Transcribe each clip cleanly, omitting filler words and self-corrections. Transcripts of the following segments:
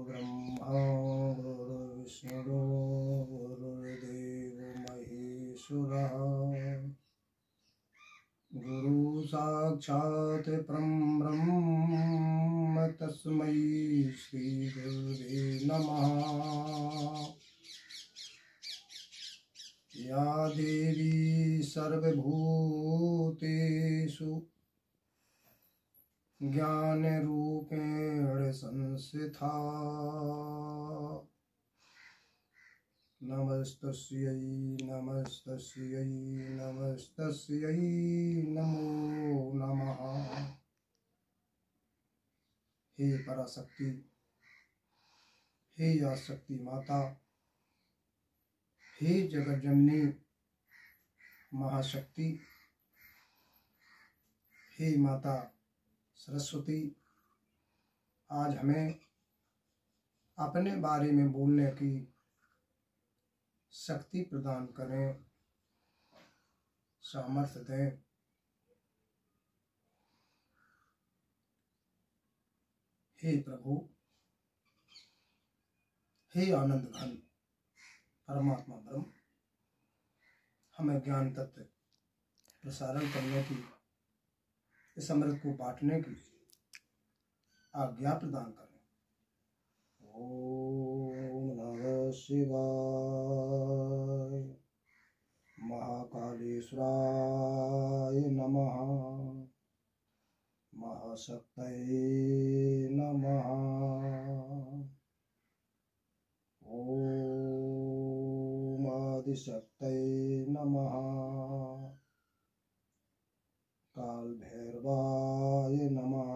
ब्रह्मा गुरुर्विष्णु गुरुर्देव महेश्वरः गुरु साक्षात् परब्रह्म तस्मै श्री गुरुवे नमः। या देवी सर्वभूतेषु ज्ञानरूपेण संस्थिता नमस्तस्यै नमस्तस्यै नमस्तस्यै नमो नमः। हे पराशक्ति, हे आशक्ति माता, हे जगत जननी महाशक्ति, हे माता सरस्वती, आज हमें अपने बारे में बोलने की शक्ति प्रदान करें, सामर्थ्य दें। हे प्रभु, हे आनंद घन परमात्मा ब्रह्म, हमें ज्ञान तत्व प्रसारण करने की, इस अमृत को बांटने की आज्ञा प्रदान करें। ओम नमः शिवाय। महाकालेश्वराय नमः। महाशक्तये नमः। ओम आदिशक्तये नमः। काल भैरवाय नमः।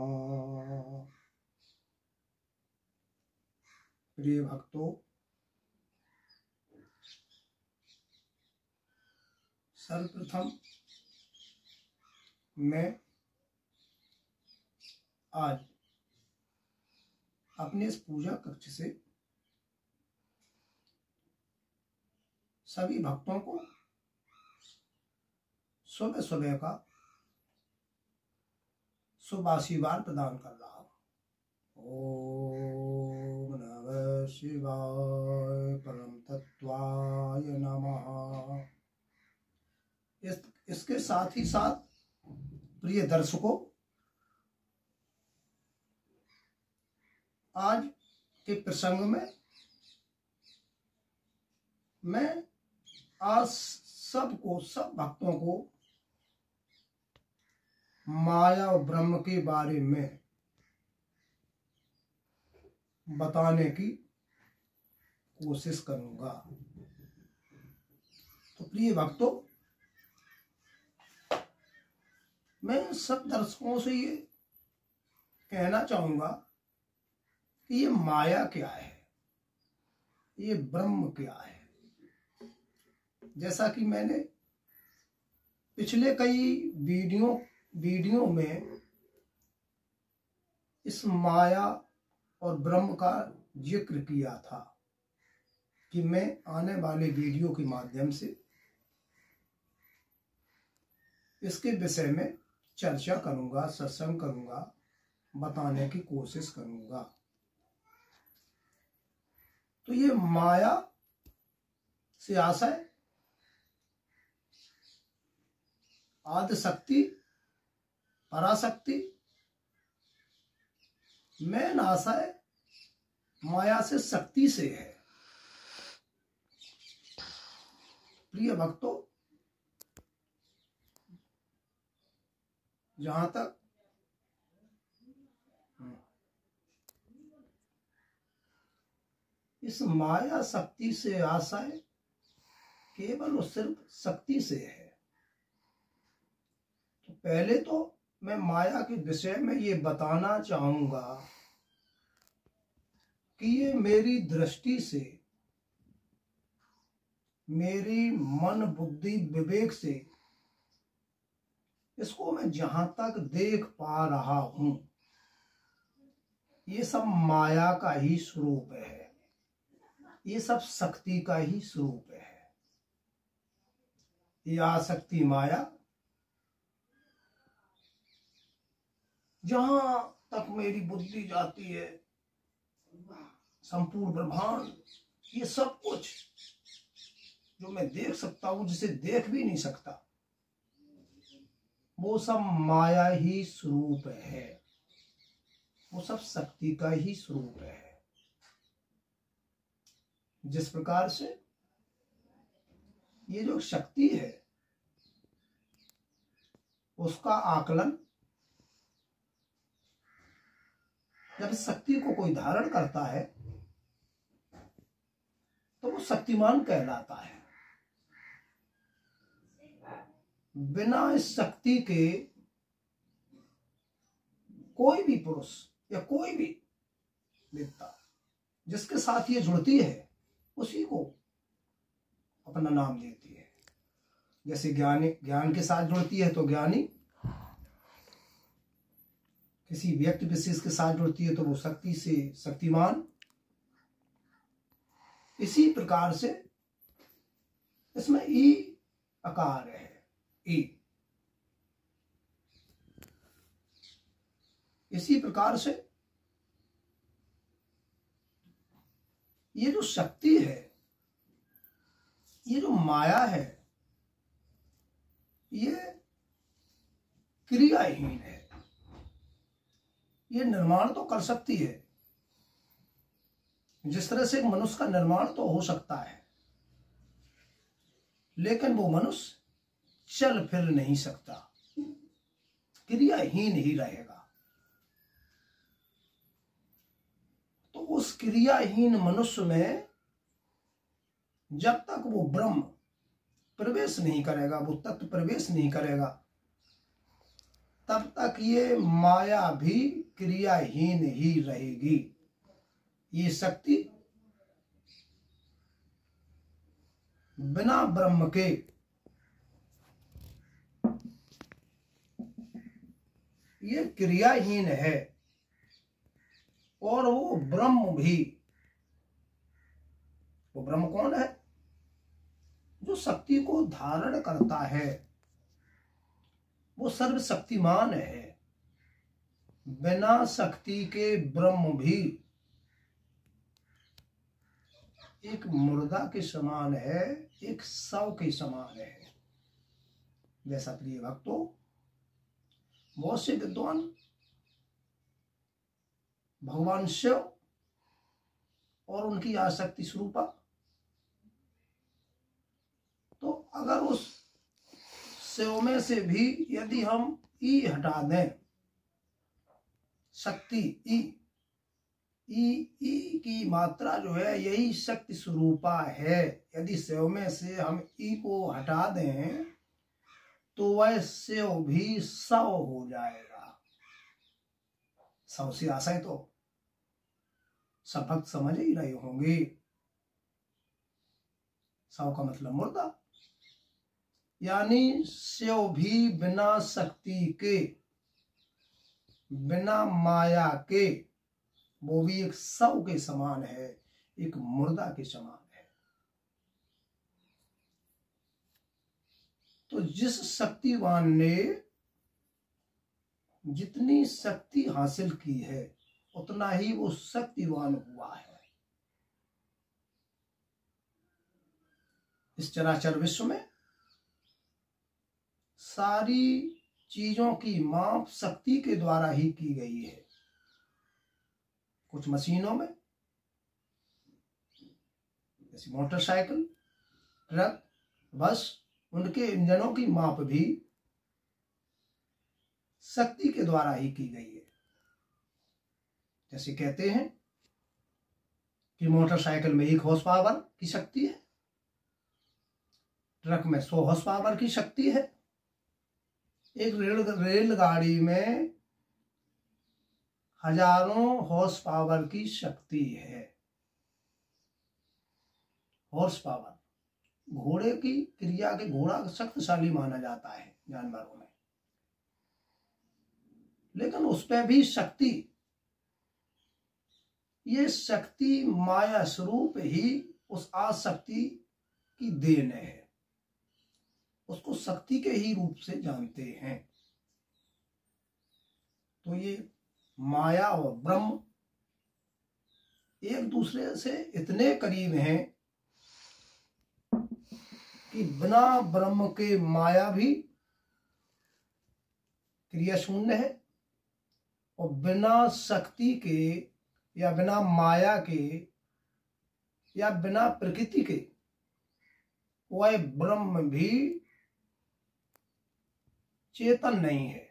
प्रिय भक्तों, सर्वप्रथम मैं आज अपने इस पूजा कक्ष से सभी भक्तों को सुबह सुबह का शुभ आशीर्वाद प्रदान कर रहा हूँ। ओम नमः शिवाय परम तत्वाय नमः। इसके साथ ही साथ प्रिय दर्शकों, आज के प्रसंग में मैं आज सब भक्तों को माया और ब्रह्म के बारे में बताने की कोशिश करूंगा। तो प्रिय भक्तों, मैं सब दर्शकों से ये कहना चाहूंगा कि ये माया क्या है, ये ब्रह्म क्या है। जैसा कि मैंने पिछले कई वीडियो में इस माया और ब्रह्म का जिक्र किया था कि मैं आने वाले वीडियो के माध्यम से इसके विषय में चर्चा करूंगा, सत्संग करूंगा, बताने की कोशिश करूंगा। तो ये माया से आशय आदिशक्ति, पराशक्ति, मेन आशय माया से शक्ति से है। प्रिय भक्तों, जहां तक इस माया शक्ति से आशय केवल और सिर्फ शक्ति से है। तो पहले तो मैं माया के विषय में ये बताना चाहूंगा कि ये मेरी दृष्टि से, मेरी मन बुद्धि विवेक से इसको मैं जहां तक देख पा रहा हूं, ये सब माया का ही स्वरूप है, ये सब शक्ति का ही स्वरूप है। ये आसक्ति माया जहां तक मेरी बुद्धि जाती है, संपूर्ण ब्रह्मांड, ये सब कुछ जो मैं देख सकता हूं, जिसे देख भी नहीं सकता, वो सब माया ही स्वरूप है, वो सब शक्ति का ही स्वरूप है। जिस प्रकार से ये जो शक्ति है उसका आकलन जब शक्ति को कोई धारण करता है तो वो शक्तिमान कहलाता है। बिना इस शक्ति के कोई भी पुरुष या कोई भी देवता जिसके साथ ये जुड़ती है उसी को अपना नाम देती है। जैसे ज्ञान के साथ जुड़ती है तो ज्ञानी, किसी व्यक्ति विशेष के साथ जुड़ती है तो वो शक्ति से शक्तिमान। इसी प्रकार से इसमें ई आकार है, ई। इसी प्रकार से ये जो शक्ति है, ये जो माया है, ये क्रियाहीन है। ये निर्माण तो कर सकती है, जिस तरह से एक मनुष्य का निर्माण तो हो सकता है, लेकिन वो मनुष्य चल फिर नहीं सकता, क्रियाहीन ही रहेगा। तो उस क्रियाहीन मनुष्य में जब तक वो ब्रह्म प्रवेश नहीं करेगा, वो तत्व प्रवेश नहीं करेगा, तब तक ये माया भी क्रियाहीन ही रहेगी। ये शक्ति बिना ब्रह्म के ये क्रियाहीन है, और वो ब्रह्म भी, वो ब्रह्म कौन है? जो शक्ति को धारण करता है, वो सर्वशक्तिमान है। बिना शक्ति के ब्रह्म भी एक मुर्दा के समान है, एक शव के समान है। जैसा प्रिय भक्तों, बहुत से विद्वान भगवान शिव और उनकी आसक्ति स्वरूपा, तो अगर उस शिव में से भी यदि हम ई हटा दें, शक्ति ई की मात्रा जो है यही शक्ति स्वरूपा है, यदि शिव में से हम ई को हटा दें तो वह शिव भी शव हो जाएगा। शव से आशय तो सब भक्त समझ ही रहे होंगे। शव का मतलब मुर्दा, यानी शिव भी बिना शक्ति के, बिना माया के, वो भी एक शव के समान है, एक मुर्दा के समान है। तो जिस शक्तिवान ने जितनी शक्ति हासिल की है उतना ही वो शक्तिवान हुआ है। इस चराचर विश्व में सारी चीजों की माप शक्ति के द्वारा ही की गई है। कुछ मशीनों में, जैसे मोटरसाइकिल, ट्रक, बस, उनके इंजनों की माप भी शक्ति के द्वारा ही की गई है। जैसे कहते हैं कि मोटरसाइकिल में 1 हॉर्स पावर की शक्ति है, ट्रक में 100 हॉर्स पावर की शक्ति है, एक रेलगाड़ी में हजारों हॉर्स पावर की शक्ति है। हॉर्स पावर, घोड़े की क्रिया के, घोड़ा शक्तिशाली माना जाता है जानवरों में, लेकिन उस पर भी शक्ति, ये शक्ति माया स्वरूप ही उस आशक्ति की देन है, उसको शक्ति के ही रूप से जानते हैं। तो ये माया और ब्रह्म एक दूसरे से इतने करीब हैं कि बिना ब्रह्म के माया भी क्रिया शून्य है, और बिना शक्ति के या बिना माया के या बिना प्रकृति के वह ब्रह्म भी चेतन नहीं है।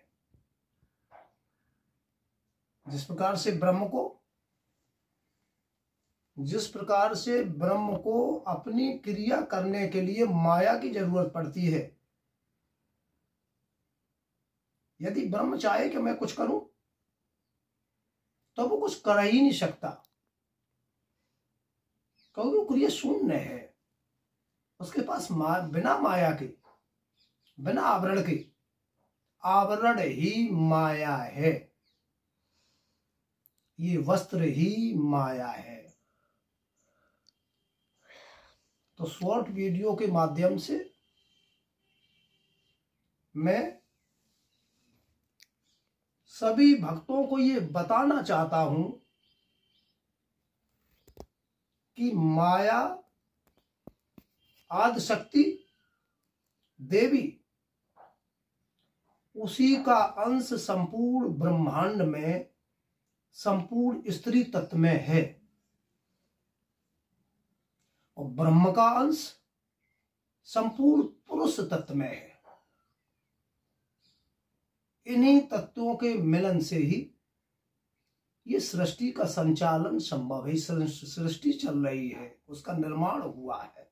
जिस प्रकार से ब्रह्म को अपनी क्रिया करने के लिए माया की जरूरत पड़ती है। यदि ब्रह्म चाहे कि मैं कुछ करूं तो वो कुछ कर ही नहीं सकता, क्योंकि वो क्रिया शून्य है। उसके पास बिना माया के, बिना आवरण के, आवरण ही माया है, ये वस्त्र ही माया है। तो शॉर्ट वीडियो के माध्यम से मैं सभी भक्तों को ये बताना चाहता हूं कि माया आदि शक्ति देवी उसी का अंश संपूर्ण ब्रह्मांड में, संपूर्ण स्त्री तत्व में है, और ब्रह्म का अंश संपूर्ण पुरुष तत्व में है। इन्हीं तत्वों के मिलन से ही ये सृष्टि का संचालन संभव है। सृष्टि चल रही है, उसका निर्माण हुआ है।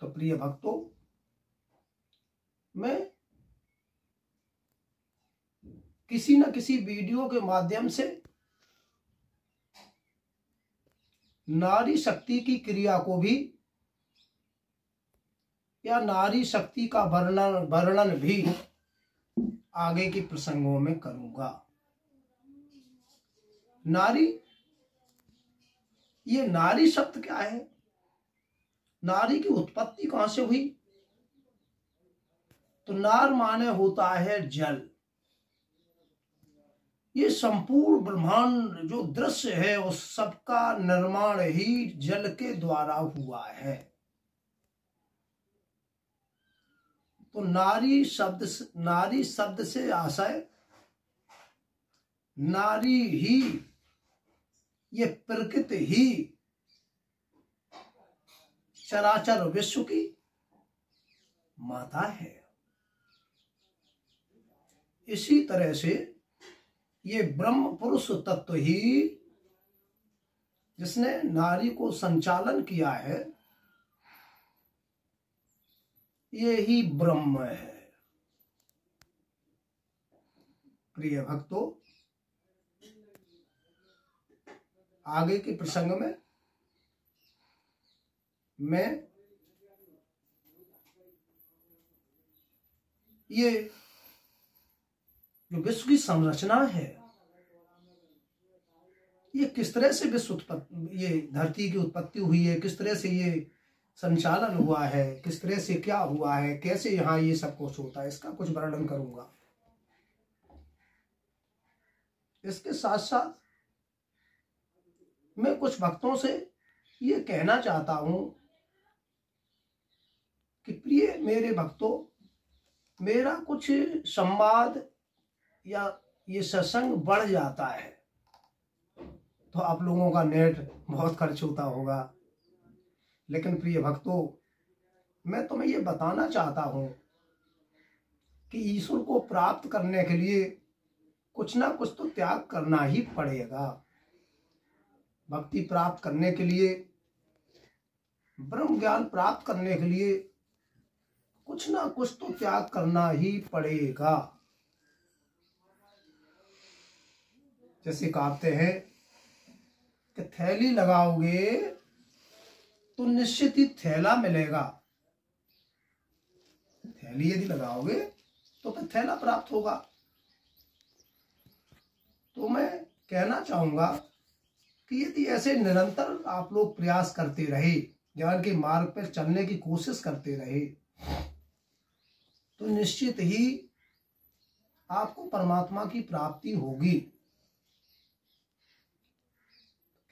तो प्रिय भक्तों, मैं किसी न किसी वीडियो के माध्यम से नारी शक्ति की क्रिया को भी या नारी शक्ति का वर्णन भी आगे के प्रसंगों में करूंगा। नारी, ये नारी शब्द क्या है? नारी की उत्पत्ति कहां से हुई? तो नार माने होता है जल। ये संपूर्ण ब्रह्मांड जो दृश्य है उस सबका निर्माण ही जल के द्वारा हुआ है। तो नारी शब्द से आशय नारी ही, ये प्रकृति ही चराचर विश्व की माता है। इसी तरह से ये ब्रह्म पुरुष तत्व ही जिसने नारी को संचालन किया है, ये ही ब्रह्म है। प्रिय भक्तों, आगे के प्रसंग में मैं ये जो विश्व की संरचना है, ये किस तरह से विश्व ये धरती की उत्पत्ति हुई है, किस तरह से ये संचालन हुआ है, किस तरह से क्या हुआ है, कैसे यहाँ ये सब कुछ होता है, इसका कुछ वर्णन करूंगा। इसके साथ साथ मैं कुछ भक्तों से ये कहना चाहता हूं कि प्रिय मेरे भक्तों, मेरा कुछ संवाद या ये सत्संग बढ़ जाता है तो आप लोगों का नेट बहुत खर्च होता होगा, लेकिन प्रिय भक्तों, मैं तुम्हें ये बताना चाहता हूं कि ईश्वर को प्राप्त करने के लिए कुछ ना कुछ तो त्याग करना ही पड़ेगा। भक्ति प्राप्त करने के लिए, ब्रह्म ज्ञान प्राप्त करने के लिए कुछ ना कुछ तो त्याग करना ही पड़ेगा। जैसे कहते हैं कि थैली लगाओगे तो निश्चित ही थैला मिलेगा। थैली यदि लगाओगे तो फिर थैला प्राप्त होगा। तो मैं कहना चाहूंगा कि यदि ऐसे निरंतर आप लोग प्रयास करते रहे, ज्ञान के मार्ग पर चलने की कोशिश करते रहे, तो निश्चित ही आपको परमात्मा की प्राप्ति होगी।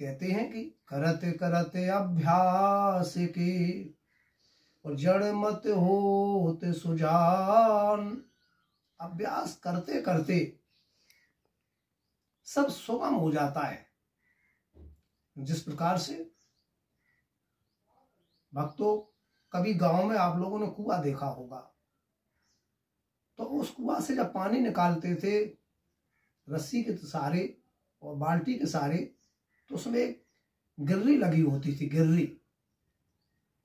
कहते हैं कि करते करते अभ्यास के और जड़ मत होते सुजान। अभ्यास करते करते सब सुगम हो जाता है। जिस प्रकार से भक्तों, कभी गांव में आप लोगों ने कुआं देखा होगा, तो उस कुआं से जब पानी निकालते थे रस्सी के सहारे और बाल्टी के सहारे, तो उसमें एक गिर्री लगी होती थी, गिर्री,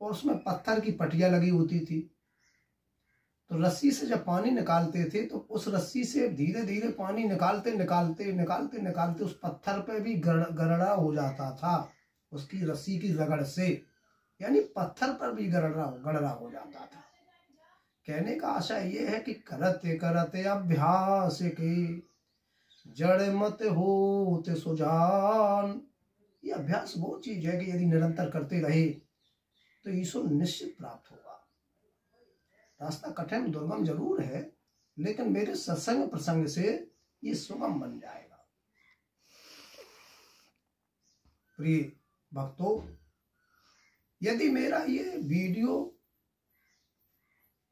और उसमें पत्थर की पटिया लगी होती थी। तो रस्सी से जब पानी निकालते थे तो उस रस्सी से धीरे धीरे पानी निकालते निकालते निकालते निकालते उस पत्थर पे भी गरड़ा हो जाता था, उसकी रस्सी की रगड़ से, यानी पत्थर पर भी गड़रा हो जाता था। कहने का आशय ये है कि करते करते अभ्यास के जड़ मत होते सुजान। ये अभ्यास वो चीज है कि यदि निरंतर करते रहे तो ईश्वर निश्चित प्राप्त होगा। रास्ता कठिन दुर्गम जरूर है, लेकिन मेरे सत्संग प्रसंग से ये सुगम बन जाएगा। प्रिय भक्तों, यदि मेरा ये वीडियो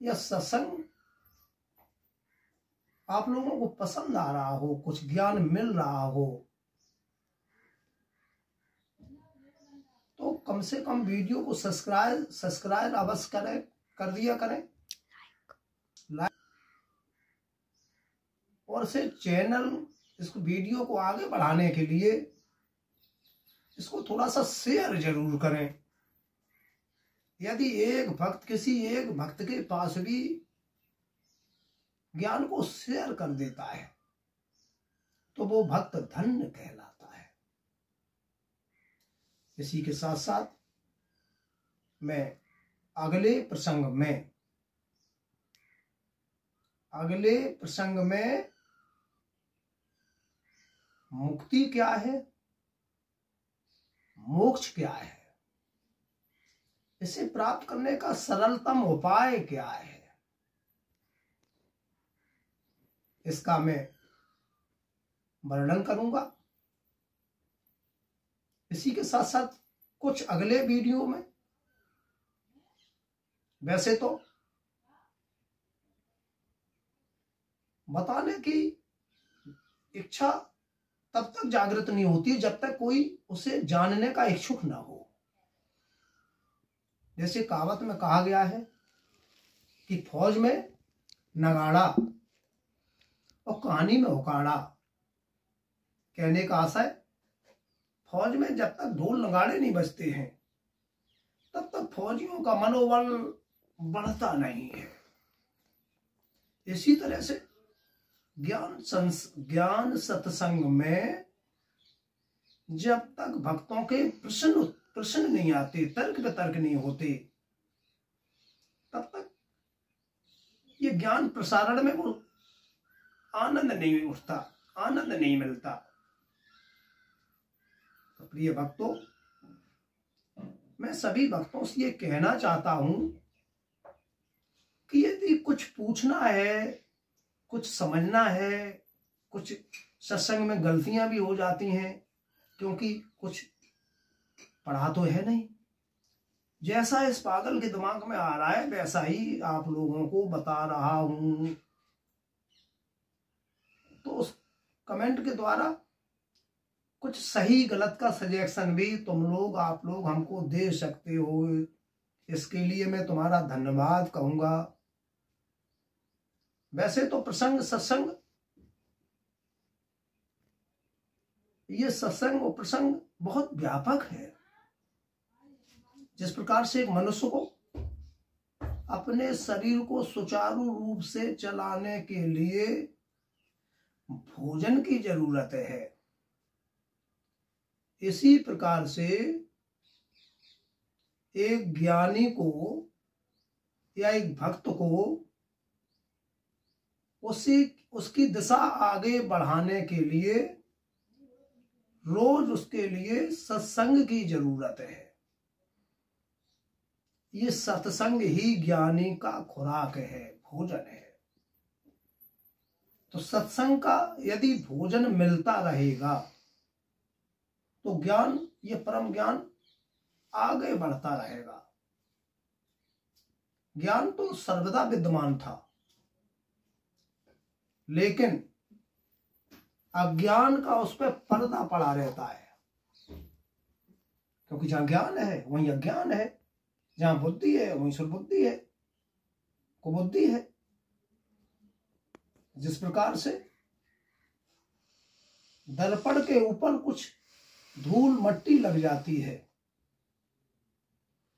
या सत्संग आप लोगों को पसंद आ रहा हो, कुछ ज्ञान मिल रहा हो, तो कम से कम वीडियो को सब्सक्राइब अवश्य करें, कर दिया करें, लाइक, और से चैनल इसको वीडियो को आगे बढ़ाने के लिए इसको थोड़ा सा शेयर जरूर करें। यदि किसी एक भक्त के पास भी ज्ञान को शेयर कर देता है तो वो भक्त धन्य कहलाता है। इसी के साथ साथ मैं अगले प्रसंग में मुक्ति क्या है, मोक्ष क्या है, इसे प्राप्त करने का सरलतम उपाय क्या है, इसका मैं वर्णन करूंगा। इसी के साथ साथ कुछ अगले वीडियो में, वैसे तो बताने की इच्छा तब तक जागृत नहीं होती जब तक कोई उसे जानने का इच्छुक ना हो। जैसे कहावत में कहा गया है कि फौज में नगाड़ा और कहानी में उकाड़ा। कहने का आशय, फौज में जब तक ढोल नगाड़े नहीं बजते हैं तब तक फौजियों का मनोबल बढ़ता नहीं है। इसी तरह से ज्ञान सत्संग में जब तक भक्तों के प्रश्न नहीं आते, तर्क वितर्क नहीं होते, तब तक ये ज्ञान प्रसारण में वो आनंद नहीं उठता, आनंद नहीं मिलता। तो प्रिय भक्तों, मैं सभी भक्तों से ये कहना चाहता हूं कि यदि कुछ पूछना है, कुछ समझना है, कुछ सत्संग में गलतियां भी हो जाती हैं क्योंकि कुछ पढ़ा तो है नहीं, जैसा इस पागल के दिमाग में आ रहा है वैसा ही आप लोगों को बता रहा हूं। तो उस कमेंट के द्वारा कुछ सही गलत का सजेशन भी आप लोग हमको दे सकते हो। इसके लिए मैं तुम्हारा धन्यवाद कहूंगा। वैसे तो सत्संग ये सत्संग और प्रसंग बहुत व्यापक है। जिस प्रकार से एक मनुष्य को अपने शरीर को सुचारू रूप से चलाने के लिए भोजन की जरूरत है, इसी प्रकार से एक ज्ञानी को या एक भक्त को उसकी दिशा आगे बढ़ाने के लिए रोज उसके लिए सत्संग की जरूरत है। ये सत्संग ही ज्ञानी का खुराक है, भोजन है। तो सत्संग का यदि भोजन मिलता रहेगा तो ज्ञान, ये परम ज्ञान आगे बढ़ता रहेगा। ज्ञान तो सर्वदा विद्यमान था, लेकिन अज्ञान का उस पर पर्दा पड़ा रहता है, क्योंकि जहां ज्ञान है वहीं अज्ञान है, जहां बुद्धि है वहीं सुरबुद्धि है, कुबुद्धि है। जिस प्रकार से दर्पण के ऊपर कुछ धूल मट्टी लग जाती है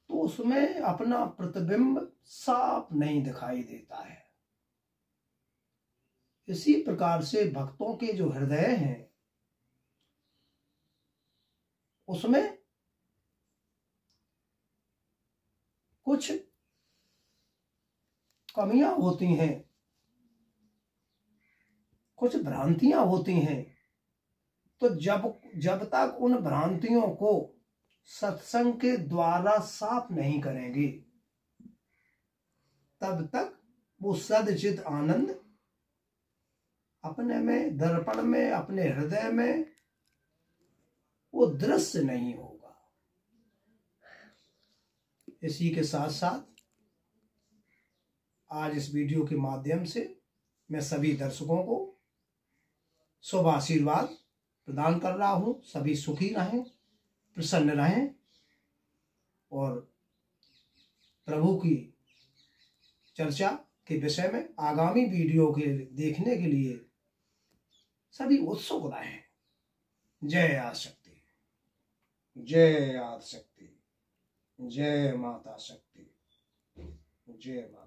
तो उसमें अपना प्रतिबिंब साफ नहीं दिखाई देता है। इसी प्रकार से भक्तों के जो हृदय हैं उसमें कुछ कमियां होती हैं, कुछ भ्रांतियां होती हैं। तो जब तक उन भ्रांतियों को सत्संग के द्वारा साफ नहीं करेंगे तब तक वो सदचित आनंद अपने में, दर्पण में, अपने हृदय में वो दृश्य नहीं होगा। इसी के साथ साथ आज इस वीडियो के माध्यम से मैं सभी दर्शकों को शुभ आशीर्वाद प्रदान कर रहा हूं। सभी सुखी रहें, प्रसन्न रहें और प्रभु की चर्चा के विषय में आगामी वीडियो के देखने के लिए सभी उत्सुक रहें। जय आदिशक्ति, जय आदिशक्ति, जय माता शक्ति, जय माता।